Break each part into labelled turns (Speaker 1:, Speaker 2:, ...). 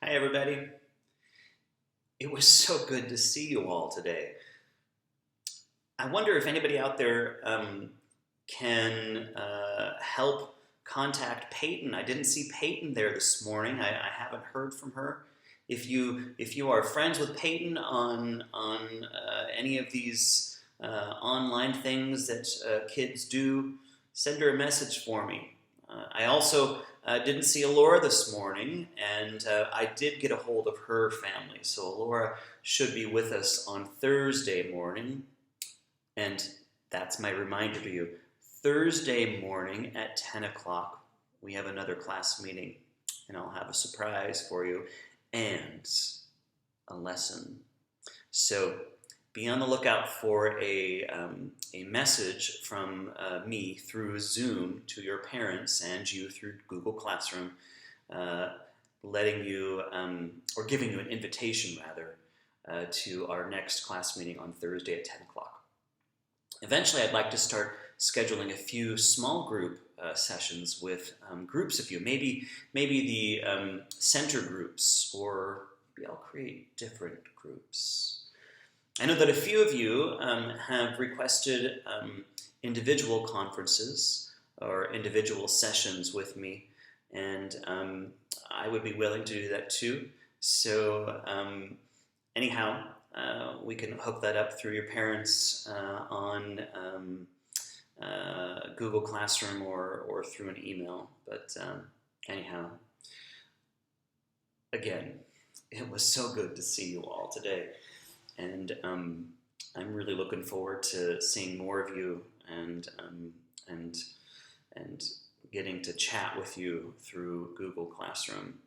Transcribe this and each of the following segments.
Speaker 1: Hi, everybody. It was so good to see you all today. I wonder if anybody out there can help contact Peyton. I didn't see Peyton there this morning. I haven't heard from her. If you are friends with Peyton on any of these online things that kids do, send her a message for me. I also didn't see Alora this morning, and I did get a hold of her family. So Alora should be with us on Thursday morning. And that's my reminder to you. Thursday morning at 10 o'clock, we have another class meeting, and I'll have a surprise for you and a lesson. So be on the lookout for a message from me through Zoom to your parents and you through Google Classroom, letting you, or giving you an invitation rather, to our next class meeting on Thursday at 10 o'clock. Eventually, I'd like to start scheduling a few small group sessions with groups of you, maybe the center groups, or maybe I'll create different groups. I know that a few of you have requested individual conferences or individual sessions with me, and I would be willing to do that too. So anyhow, we can hook that up through your parents on Google Classroom or through an email. But anyhow, again, it was so good to see you all today. And I'm really looking forward to seeing more of you and getting to chat with you through Google Classroom.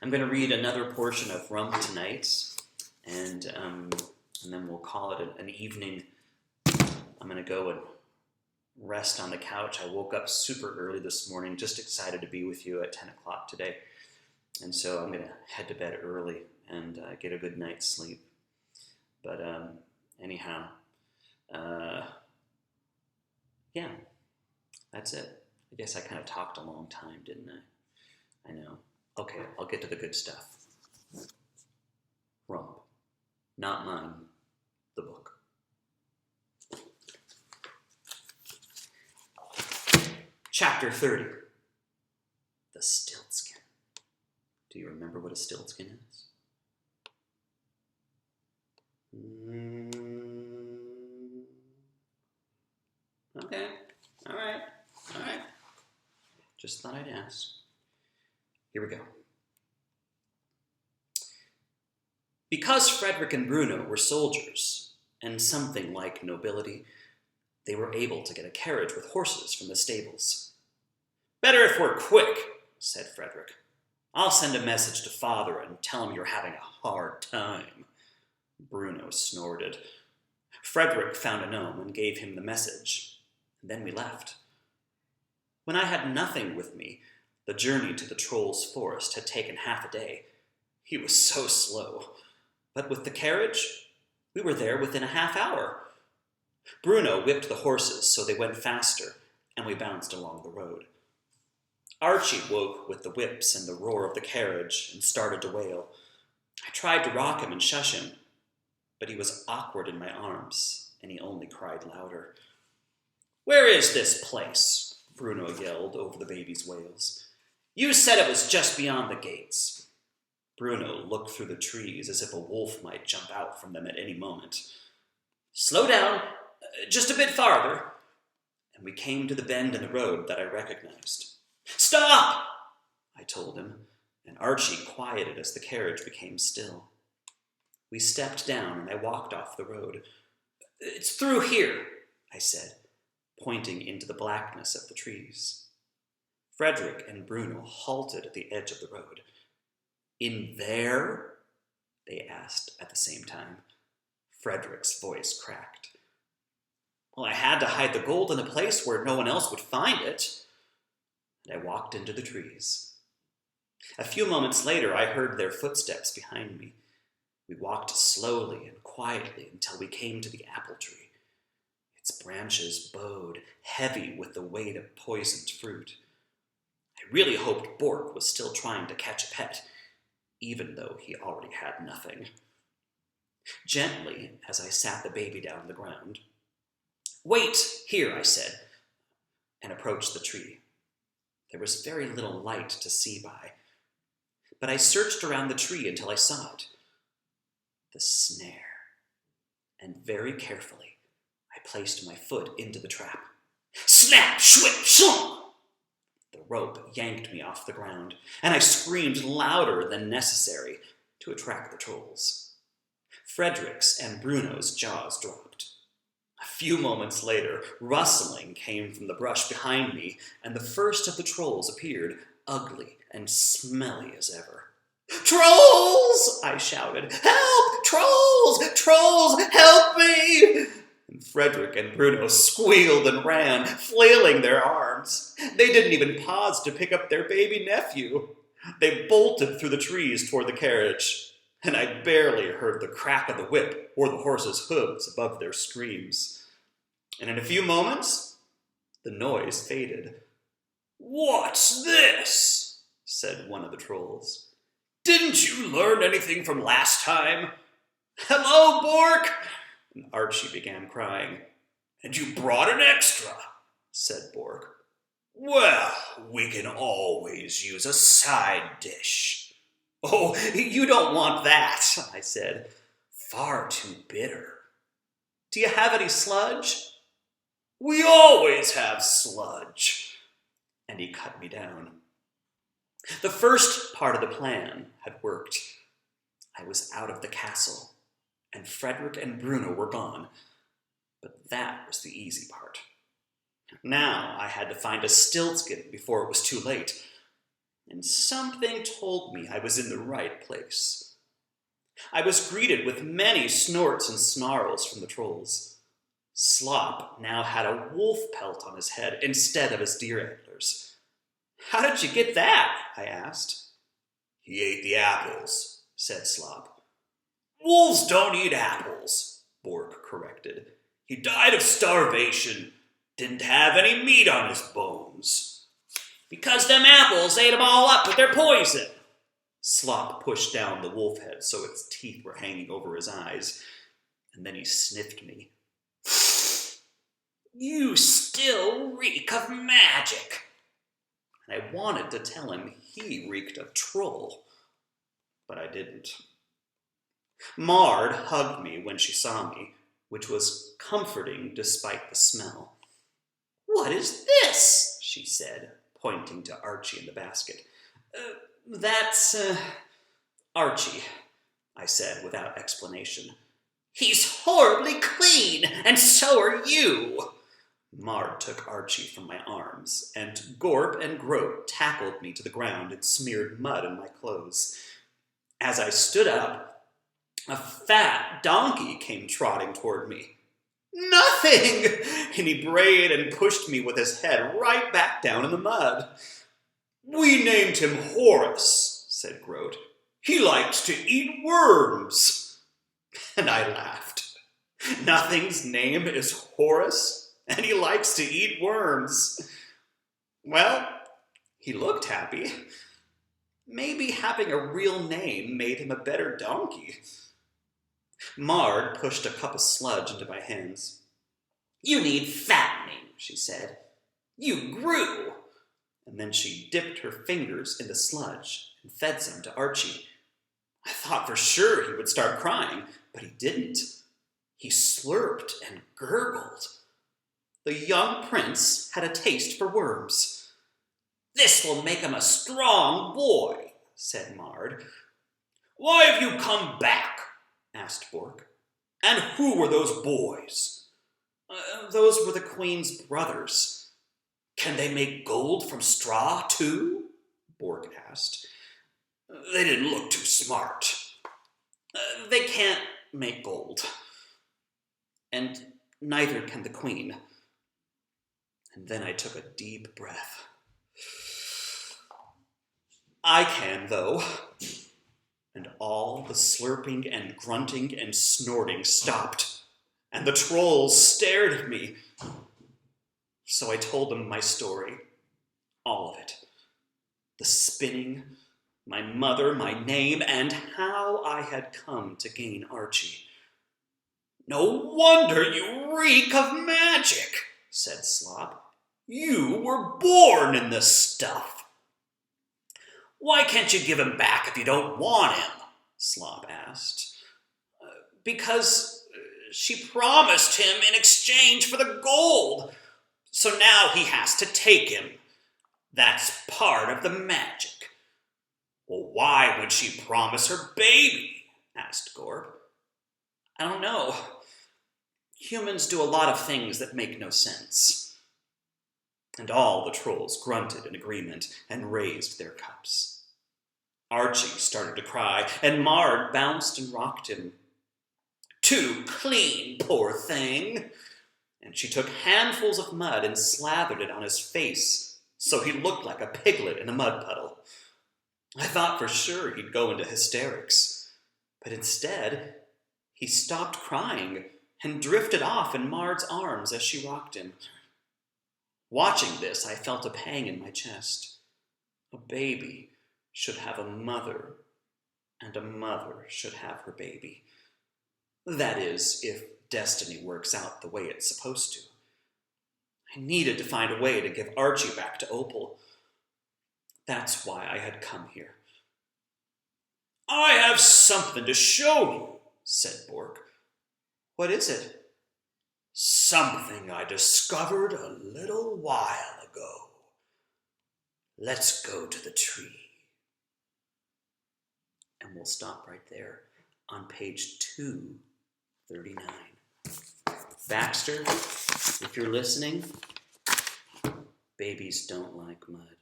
Speaker 1: I'm going to read another portion of Rump tonight, and then we'll call it an evening. I'm going to go and rest on the couch. I woke up super early this morning, just excited to be with you at 10 o'clock today. And so I'm going to head to bed early and get a good night's sleep. But anyhow, yeah, that's it. I guess I kind of talked a long time, didn't I? I know. Okay, I'll get to the good stuff. Rump. Not mine, the book. Chapter 30. The Stiltskin. Do you remember what a Stiltskin is? Okay. All right. Just thought I'd ask. Here we go. Because Frederick and Bruno were soldiers and something like nobility, they were able to get a carriage with horses from the stables. "Better if we're quick," said Frederick. "I'll send a message to Father and tell him you're having a hard time." Bruno snorted. Frederick found a gnome and gave him the message, and then we left. When I had nothing with me, the journey to the troll's forest had taken half a day. He was so slow. But with the carriage, we were there within a half hour. Bruno whipped the horses so they went faster, and we bounced along the road. Archie woke with the whips and the roar of the carriage and started to wail. I tried to rock him and shush him, but he was awkward in my arms, and he only cried louder. "Where is this place?" Bruno yelled over the baby's wails. "You said it was just beyond the gates." Bruno looked through the trees as if a wolf might jump out from them at any moment. "Slow down, just a bit farther." And we came to the bend in the road that I recognized. "Stop!" I told him, and Archie quieted as the carriage became still. We stepped down, and I walked off the road. "It's through here," I said, pointing into the blackness of the trees. Frederick and Bruno halted at the edge of the road. "In there?" they asked at the same time. Frederick's voice cracked. "Well, I had to hide the gold in a place where no one else would find it." And I walked into the trees. A few moments later, I heard their footsteps behind me. We walked slowly and quietly until we came to the apple tree. Its branches bowed, heavy with the weight of poisoned fruit. I really hoped Bork was still trying to catch a pet. even though he already had nothing. Gently, as I sat the baby down on the ground, "Wait here," I said, and approached the tree. There was very little light to see by, but I searched around the tree until I saw it. The snare. And very carefully, I placed my foot into the trap. Snap, shwip, shunk! The rope yanked me off the ground, and I screamed louder than necessary to attract the trolls. Frederick's and Bruno's jaws dropped. A few moments later, rustling came from the brush behind me, and the first of the trolls appeared, ugly and smelly as ever. "Trolls!" I shouted. "Help! Trolls! Trolls! Help me!" And Frederick and Bruno squealed and ran, flailing their arms. They didn't even pause to pick up their baby nephew. They bolted through the trees toward the carriage, and I barely heard the crack of the whip or the horses' hooves above their screams. And in a few moments, the noise faded. "What's this?" said one of the trolls. "Didn't you learn anything from last time?" "Hello, Bork!" And Archie began crying. "And you brought an extra," said Bork. "Well, we can always use a side dish." "Oh, you don't want that," I said. "Far too bitter." "Do you have any sludge?" "We always have sludge." And he cut me down. The first part of the plan had worked. I was out of the castle, and Frederick and Bruno were gone. But that was the easy part. Now I had to find a Stiltskin before it was too late, and something told me I was in the right place. I was greeted with many snorts and snarls from the trolls. Slop now had a wolf pelt on his head instead of his deer antlers. "How did you get that?" I asked. "He ate the apples," said Slop. "Wolves don't eat apples," Bork corrected. "He died of starvation. Didn't have any meat on his bones." "Because them apples ate 'em all up with their poison." Slop pushed down the wolf head so its teeth were hanging over his eyes, and then he sniffed me. "You still reek of magic." And I wanted to tell him he reeked of troll, but I didn't. Maud hugged me when she saw me, which was comforting despite the smell. "What is this?" she said, pointing to Archie in the basket. That's Archie," I said without explanation. "He's horribly clean, and so are you." Maud took Archie from my arms, and Gorp and Groat tackled me to the ground and smeared mud in my clothes. As I stood up, a fat donkey came trotting toward me. "Nothing!" And he brayed and pushed me with his head right back down in the mud. "We named him Horace," said Groat. "He likes to eat worms." And I laughed. Nothing's name is Horace, and he likes to eat worms. Well, he looked happy. Maybe having a real name made him a better donkey. Maud pushed a cup of sludge into my hands. "You need fattening," she said. "You grew." And then she dipped her fingers in the sludge and fed some to Archie. I thought for sure he would start crying, but he didn't. He slurped and gurgled. The young prince had a taste for worms. "This will make him a strong boy," said Maud. "Why have you come back?" asked Bork. "And who were those boys?" Those were the queen's brothers." "Can they make gold from straw, too?" Bork asked. "They didn't look too smart." "They can't make gold. And neither can the queen." And then I took a deep breath. "I can, though." And all the slurping and grunting and snorting stopped, and the trolls stared at me. So I told them my story, all of it. The spinning, My mother, my name, and how I had come to gain Archie. No wonder you reek of magic, said Slop. You were born in this stuff. Why can't you give him back if you don't want him? Slop asked. Because she promised him in exchange for the gold, so now he has to take him. That's part of the magic. Well, why would she promise her baby? Asked Gorp. I don't know. Humans do a lot of things that make no sense. And all the trolls grunted in agreement and raised their cups. Archie started to cry, and Mard bounced and rocked him. Too clean, poor thing. And she took handfuls of mud and slathered it on his face so he looked like a piglet in a mud puddle. I thought for sure he'd go into hysterics, but instead he stopped crying and drifted off in Mard's arms as she rocked him. Watching this, I felt a pang in my chest. A baby should have a mother, and a mother should have her baby. That is, if destiny works out the way it's supposed to. I needed to find a way to give Archie back to Opal. That's why I had come here. I have something to show you, said Bork. What is it? Something I discovered a little while ago. Let's go to the tree. And we'll stop right there on page 239. Baxter, if you're listening, babies don't like mud.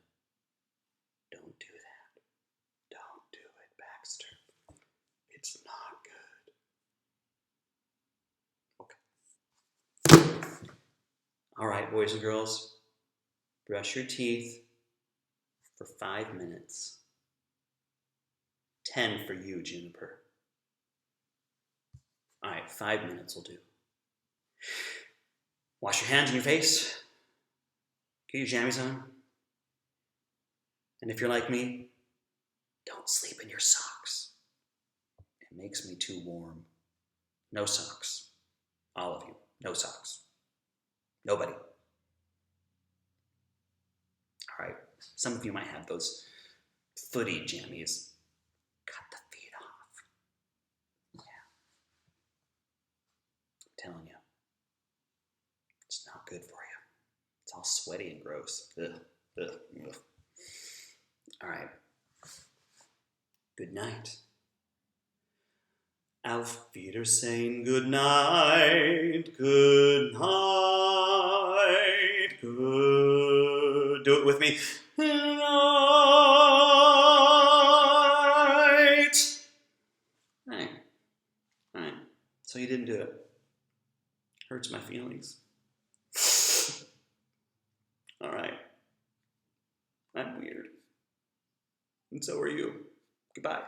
Speaker 1: Don't do that. Don't do it, Baxter. It's not good. Okay. All right, boys and girls, brush your teeth for 5 minutes. 10 for you, Juniper. All right, 5 minutes will do. Wash your hands and your face. Get your jammies on. And if you're like me, don't sleep in your socks. It makes me too warm. No socks. All of you, no socks. Nobody. All right, some of you might have those footy jammies. Cut the feet off. Yeah. I'm telling you, it's not good for you. It's all sweaty and gross. Ugh, ugh, ugh. All right. Good night. Auf Wiedersehen. Good night. Good night. Good. Do it with me. Good night. All right. All right. So you didn't do it. Hurts my feelings. All right. I'm weird. And so are you. Goodbye.